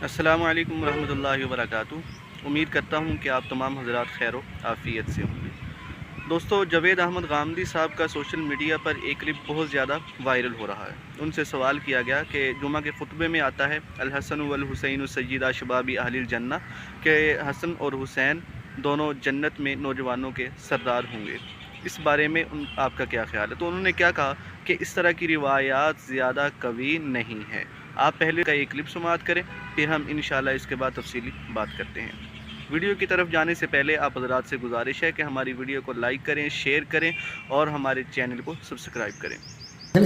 السلام علیکم ورحمۃ اللہ وبرکاتہ۔ امید کرتا ہوں کہ آپ تمام حضرات خیر و عافیت سے ہوں گے۔ دوستو، جاوید احمد غامدی صاحب کا سوشل میڈیا پر ایک کلپ بہت زیادہ وائرل ہو رہا ہے۔ ان سے سوال کیا گیا کہ جمعہ کے خطبے میں آتا ہے الحسن والحسین سیدہ شباب اہل الجنہ، کہ حسن اور حسین دونوں جنت میں نوجوانوں کے سردار ہوں گے۔ اس بارے میں آپ کا کیا خیال ہے؟ تو انہوں نے کیا کہا کہ اس طرح کی روایات زیادہ قوی نہیں ہے۔ آپ پہلے کا یہ کلپ سماعت کریں، پھر ہم انشاءاللہ اس کے بعد تفصیلی بات کرتے ہیں۔ ویڈیو کی طرف جانے سے پہلے آپ حضرات سے گزارش ہے کہ ہماری ویڈیو کو لائک کریں، شیئر کریں اور ہمارے چینل کو سبسکرائب کریں۔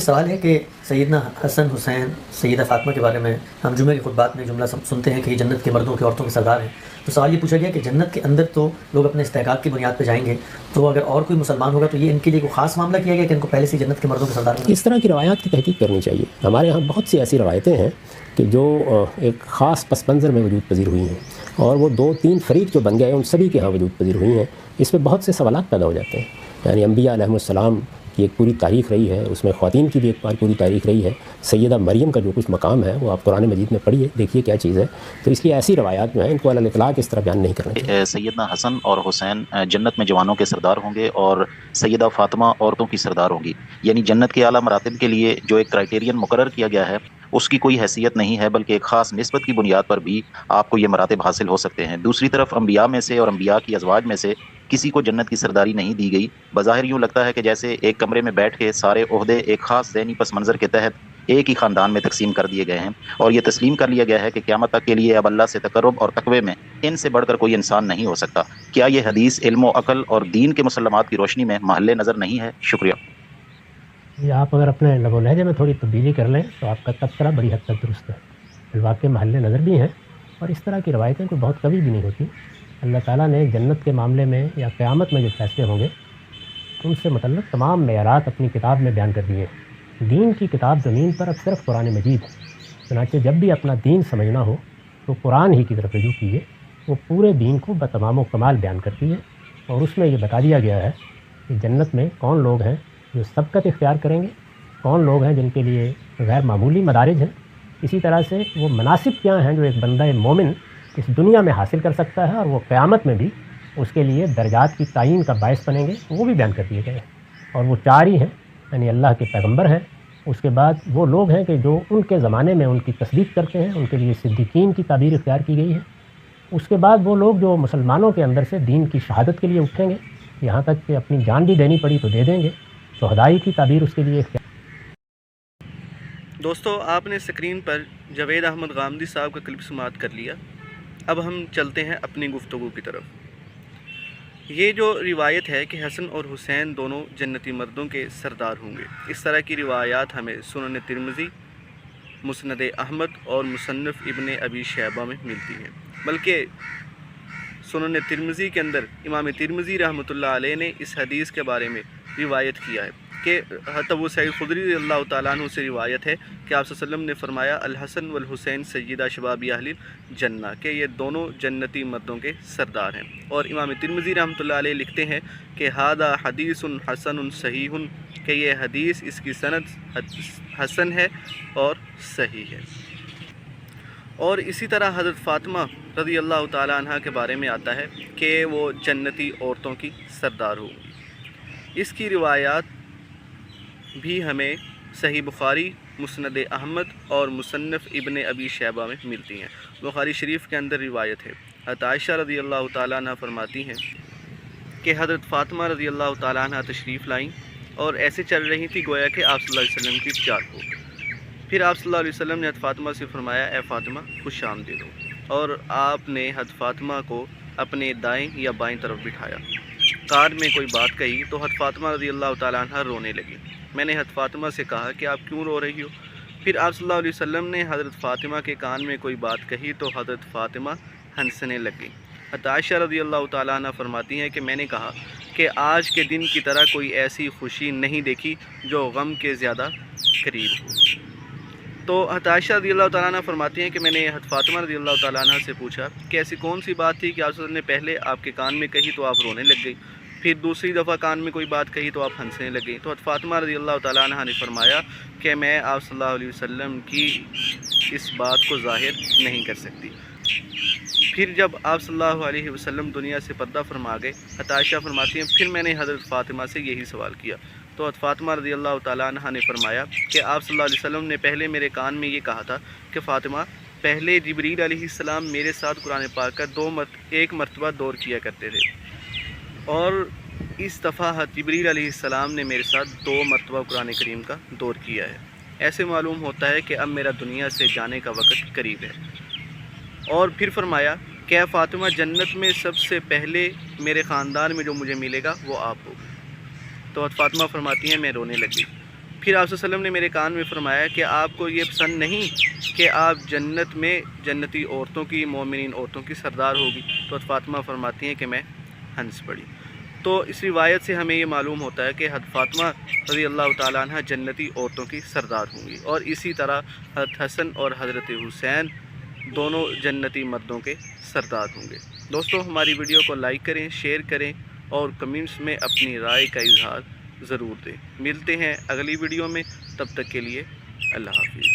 سوال ہے کہ سیدنا حسن حسین سیدہ فاطمہ کے بارے میں ہم جمعہ کے خطبات میں جملہ سنتے ہیں کہ یہ جنت کے مردوں کے عورتوں کے سردار ہیں۔ تو سوال یہ پوچھا گیا کہ جنت کے اندر تو لوگ اپنے استحقاق کی بنیاد پہ جائیں گے، تو اگر اور کوئی مسلمان ہوگا تو یہ ان کے لیے کوئی خاص معاملہ کیا گیا کہ ان کو پہلے سے جنت کے مردوں کے سردار اس طرح کی روایات کی تحقیق کرنی چاہیے۔ ہمارے یہاں بہت سی ایسی روایتیں ہیں کہ جو ایک خاص پس منظر میں وجود پذیر ہوئی ہیں، اور وہ 2-3 فریق جو بن گئے ہیں ان سبھی کے ہاں وجود پذیر ہوئی ہیں۔ اس میں بہت سے سوالات پیدا ہو جاتے ہیں۔ یعنی انبیاء علیہ السلام کی ایک پوری تاریخ رہی ہے، اس میں خواتین کی بھی ایک پوری تاریخ رہی ہے۔ سیدہ مریم کا جو کچھ مقام ہے وہ آپ قرآن مجید میں پڑھیے، دیکھیے کیا چیز ہے۔ تو اس لیے ایسی روایات جو ہیں ان کو علی الاطلاق اس طرح بیان نہیں کرنا چاہیے۔ سیدنا حسن اور حسین جنت میں جوانوں کے سردار ہوں گے اور سیدہ فاطمہ عورتوں کی سردار ہوں گی۔ یعنی جنت کے اعلیٰ مراتب کے لیے جو ایک کرائٹیرین مقرر کیا گیا ہے اس کی کوئی حیثیت نہیں ہے، بلکہ ایک خاص نسبت کی بنیاد پر بھی آپ کو یہ مراتب حاصل ہو سکتے ہیں۔ دوسری طرف انبیاء میں سے اور انبیاء کی ازواج میں سے کسی کو جنت کی سرداری نہیں دی گئی۔ بظاہر یوں لگتا ہے کہ جیسے ایک کمرے میں بیٹھ کے سارے عہدے ایک خاص ذہنی پس منظر کے تحت ایک ہی خاندان میں تقسیم کر دیے گئے ہیں، اور یہ تسلیم کر لیا گیا ہے کہ قیامت تک کے لیے اب اللہ سے تقرب اور تقوی میں ان سے بڑھ کر کوئی انسان نہیں ہو سکتا۔ کیا یہ حدیث علم و عقل اور دین کے مسلمات کی روشنی میں محل نظر نہیں ہے؟ شکریہ۔ آپ اگر اپنے لب و لہجے میں تھوڑی تبدیلی کر لیں تو آپ کا تبصرہ بڑی حد تک درست ہے۔ الواقع محل نظر بھی ہیں، اور اس طرح کی روایتیں کوئی بہت کبھی بھی نہیں ہوتی۔ اللہ تعالیٰ نے جنت کے معاملے میں یا قیامت میں جو فیصلے ہوں گے ان سے متعلق تمام معیارات اپنی کتاب میں بیان کر دیے ہیں۔ دین کی کتاب زمین پر اب صرف قرآن مجید ہے، چنانچہ جب بھی اپنا دین سمجھنا ہو تو قرآن ہی کی طرف رجوع کیجیے۔ وہ پورے دین کو بتمام و کمال بیان کرتی ہے، اور اس میں یہ بتا دیا گیا ہے کہ جنت میں کون لوگ ہیں جو سبقت اختیار کریں گے، کون لوگ ہیں جن کے لیے غیر معمولی مدارج ہیں، اسی طرح سے وہ مناسب کیا ہیں جو ایک بندہ مومن اس دنیا میں حاصل کر سکتا ہے، اور وہ قیامت میں بھی اس کے لیے درجات کی تعین کا باعث بنیں گے، وہ بھی بیان کر دیے گئے ہیں۔ اور وہ 4 ہی ہیں، یعنی اللہ کے پیغمبر ہیں، اس کے بعد وہ لوگ ہیں کہ جو ان کے زمانے میں ان کی تصدیق کرتے ہیں، ان کے لیے صدیقین کی تعبیر اختیار کی گئی ہے۔ اس کے بعد وہ لوگ جو مسلمانوں کے اندر سے دین کی شہادت کے لیے اٹھیں گے، یہاں تک کہ اپنی جان بھی دینی پڑی تو دے دیں گے، شہدائی کی تعبیر اس کے لیے اختیار۔ دوستو، آپ نے اسکرین پر جاوید احمد غامدی صاحب کا کلپ سماعت کر لیا۔ اب ہم چلتے ہیں اپنی گفتگو کی طرف۔ یہ جو روایت ہے کہ حسن اور حسین دونوں جنتی مردوں کے سردار ہوں گے، اس طرح کی روایات ہمیں سنن ترمذی، مسند احمد اور مصنف ابن ابی شیبہ میں ملتی ہیں۔ بلکہ سنن ترمذی کے اندر امام ترمذی رحمۃ اللہ علیہ نے اس حدیث کے بارے میں روایت کیا ہے کہ حضرت ابو سعید خدری رضی اللہ تعالیٰ عنہ سے روایت ہے کہ آپ صلی اللہ علیہ وسلم نے فرمایا الحسن والحسین سیدہ شباب اہل الجنہ، کہ یہ دونوں جنتی مردوں کے سردار ہیں۔ اور امام ترمذی رحمۃ اللہ علیہ لکھتے ہیں کہ ھذا حدیث حسن صحیح، کہ یہ حدیث اس کی سند حسن ہے اور صحیح ہے۔ اور اسی طرح حضرت فاطمہ رضی اللہ تعالیٰ عنہ کے بارے میں آتا ہے کہ وہ جنتی عورتوں کی سردار ہوگی۔ اس کی روایات بھی ہمیں صحیح بخاری، مسند احمد اور مصنف ابن ابی شیبہ میں ملتی ہیں۔ بخاری شریف کے اندر روایت ہے، حضرت عائشہ رضی اللہ تعالیٰ عنہ فرماتی ہیں کہ حضرت فاطمہ رضی اللہ تعالیٰ عنہ تشریف لائیں اور ایسے چل رہی تھی گویا کہ آپ صلی اللہ علیہ وسلم کی چال ہو۔ پھر آپ صلی اللہ علیہ وسلم نے حضرت فاطمہ سے فرمایا اے فاطمہ خوش آمدید ہو، اور آپ نے حضرت فاطمہ کو اپنے دائیں یا بائیں طرف بٹھایا۔ کار میں کوئی بات کہی تو حضرت فاطمہ رضی اللہ تعالیٰ عنہ رونے لگی۔ میں نے حضرت فاطمہ سے کہا کہ آپ کیوں رو رہی ہو؟ پھر آپ صلی اللہ علیہ وسلم نے حضرت فاطمہ کے کان میں کوئی بات کہی تو حضرت فاطمہ ہنسنے لگ گئی۔ حضرت عائشہ رضی اللہ تعالیٰ عنہ فرماتی ہیں کہ میں نے کہا کہ آج کے دن کی طرح کوئی ایسی خوشی نہیں دیکھی جو غم کے زیادہ قریب ہو۔ تو حضرت عائشہ رضی اللہ تعالیٰ عنہ فرماتی ہیں کہ میں نے حضرت فاطمہ رضی اللہ تعالیٰ عنہ سے پوچھا کہ ایسی کون سی بات تھی کہ آپ صلی اللہ علیہ وسلم نے پہلے آپ کے کان میں کہی تو آپ رونے لگ گئی؟ پھر دوسری دفعہ کان میں کوئی بات کہی تو آپ ہنسنے لگے۔ تو فاطمہ رضی اللہ تعالیٰ عنہ نے فرمایا کہ میں آپ صلی اللہ علیہ وسلم کی اس بات کو ظاہر نہیں کر سکتی۔ پھر جب آپ صلی اللہ علیہ وسلم دنیا سے پردہ فرما گئے، عائشہ فرماتی ہیں پھر میں نے حضرت فاطمہ سے یہی سوال کیا، تو فاطمہ رضی اللہ تعالیٰ عنہ نے فرمایا کہ آپ صلی اللہ علیہ وسلم نے پہلے میرے کان میں یہ کہا تھا کہ فاطمہ، پہلے جبریل علیہ السلام میرے ساتھ قرآن پاک کا ایک مرتبہ دور کیا کرتے تھے، اور اس دفعہ جبریل علیہ السلام نے میرے ساتھ 2 مرتبہ قرآن کریم کا دور کیا ہے۔ ایسے معلوم ہوتا ہے کہ اب میرا دنیا سے جانے کا وقت قریب ہے۔ اور پھر فرمایا کہ فاطمہ، جنت میں سب سے پہلے میرے خاندان میں جو مجھے ملے گا وہ آپ ہو۔ تو فاطمہ فرماتی ہیں میں رونے لگی۔ پھر آپ صلی اللہ علیہ وسلم نے میرے کان میں فرمایا کہ آپ کو یہ پسند نہیں کہ آپ جنت میں جنتی عورتوں کی، مومنین عورتوں کی سردار ہوگی؟ تو فاطمہ فرماتی ہیں کہ میں ہنس پڑی۔ تو اس روایت سے ہمیں یہ معلوم ہوتا ہے کہ حضرت فاطمہ رضی اللہ تعالیٰ عنہ جنتی عورتوں کی سردار ہوں گی، اور اسی طرح حضرت حسن اور حضرت حسین دونوں جنتی مردوں کے سردار ہوں گے۔ دوستو، ہماری ویڈیو کو لائک کریں، شیئر کریں اور کمنٹس میں اپنی رائے کا اظہار ضرور دیں۔ ملتے ہیں اگلی ویڈیو میں، تب تک کے لیے اللہ حافظ۔